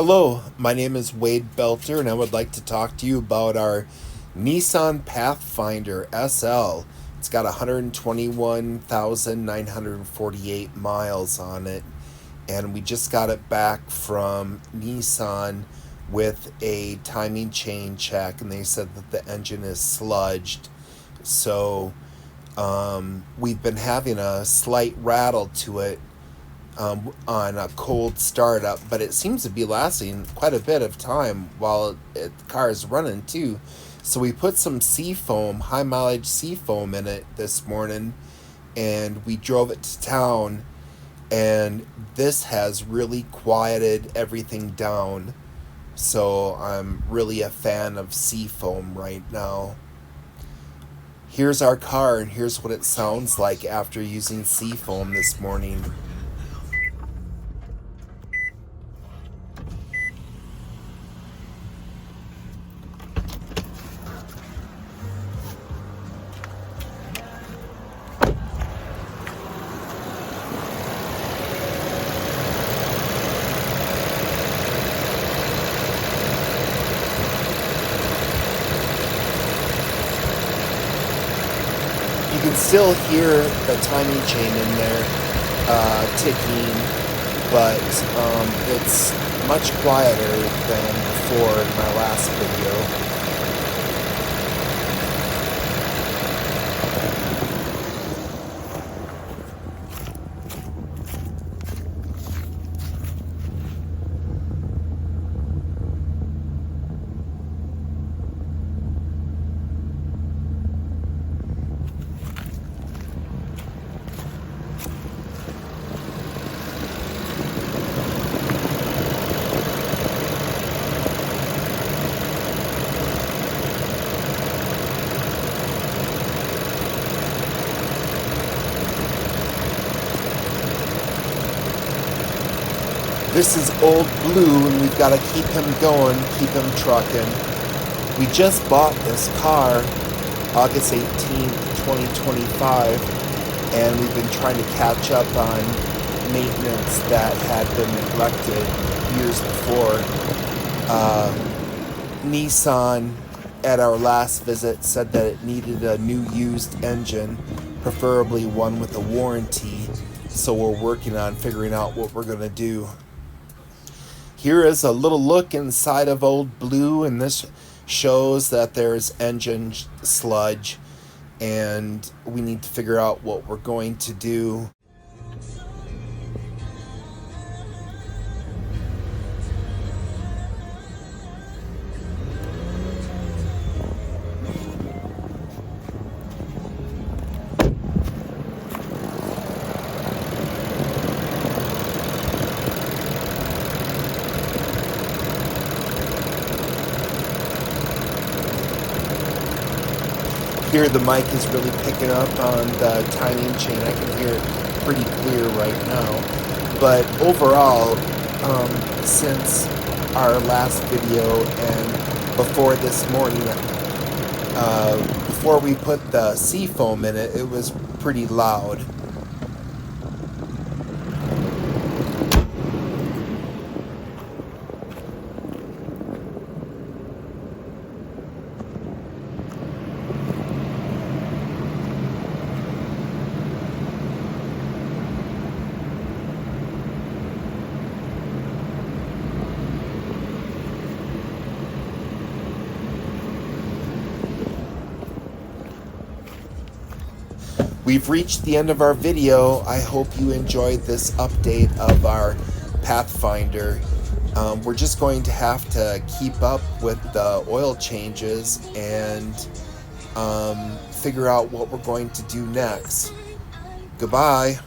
Hello, my name is Wade Belter, and I would like to talk to you about our Nissan Pathfinder SL. It's got 121,948 miles on it, and we just got it back from Nissan with a timing chain check, and they said that the engine is sludged. So we've been having a slight rattle to it on a cold startup, but it seems to be lasting quite a bit of time while the car is running too. So we put some seafoam, high mileage seafoam in it this morning, and we drove it to town, and this has really quieted everything down. So I'm really a fan of seafoam right now. Here's our car, and here's what it sounds like after using seafoam this morning. You can still hear the timing chain in there ticking, but it's much quieter than before in my last video. This is Old Blue, and we've got to keep him going, keep him trucking. We just bought this car August 18th, 2025, and we've been trying to catch up on maintenance that had been neglected years before. Nissan, at our last visit, said that it needed a new used engine, preferably one with a warranty, so we're working on figuring out what we're going to do. Here is a little look inside of Old Blue, and this shows that there's engine sludge, and we need to figure out what we're going to do. Here the mic is really picking up on the timing chain. I can hear it pretty clear right now. But overall, since our last video and before this morning, before we put the seafoam in it, it was pretty loud. We've reached the end of our video. I hope you enjoyed this update of our Pathfinder. We're just going to have to keep up with the oil changes and figure out what we're going to do next. Goodbye.